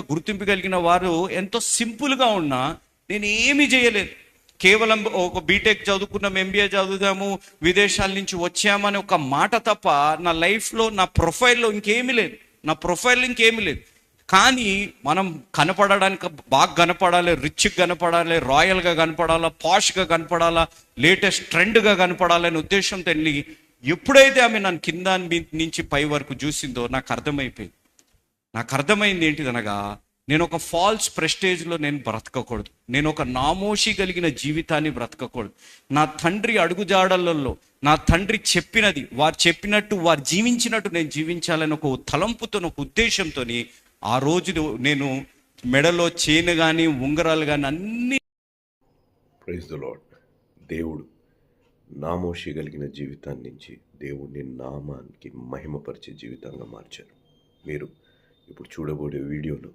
గుర్తింపు కలిగిన వారు ఎంతో సింపుల్గా ఉన్నా నేను ఏమీ చేయలేదు. కేవలం ఒక బీటెక్ చదువుకున్నాం, ఎంబీఏ చదువుదాము, విదేశాల నుంచి వచ్చామని ఒక మాట తప్ప నా లైఫ్లో నా ప్రొఫైల్లో ఇంకేమీ లేదు. కానీ మనం కనపడడానికి బాగా కనపడాలి, రిచ్గా కనపడాలి, రాయల్గా కనపడాలా, పాష్గా కనపడాలా, లేటెస్ట్ ట్రెండ్గా కనపడాలనే ఉద్దేశంతో వెళ్ళి ఎప్పుడైతే ఆమె నన్ను కింద నుంచి పై వరకు చూసిందో నాకు అర్థమైంది ఏంటిదనగా, నేను ఒక ఫాల్స్ ప్రెస్టేజ్లో నేను బ్రతకకూడదు, నేను ఒక నామోషి కలిగిన జీవితాన్ని బ్రతకకూడదు. నా తండ్రి అడుగుజాడలలో, నా తండ్రి చెప్పినది వారు చెప్పినట్టు, వారు జీవించినట్టు నేను జీవించాలని ఒక తలంపుతో, ఒక ఉద్దేశంతో ఆ రోజు నేను మెడలో చైన్ కానీ ఉంగరాలు కానీ అన్నీ. Praise the lord. దేవుడు నామోషి కలిగిన జీవితాన్ని నుంచి దేవుడిని నామానికి మహిమపరిచే జీవితంగా మార్చారు. మీరు ఇప్పుడు చూడబోయే వీడియోలో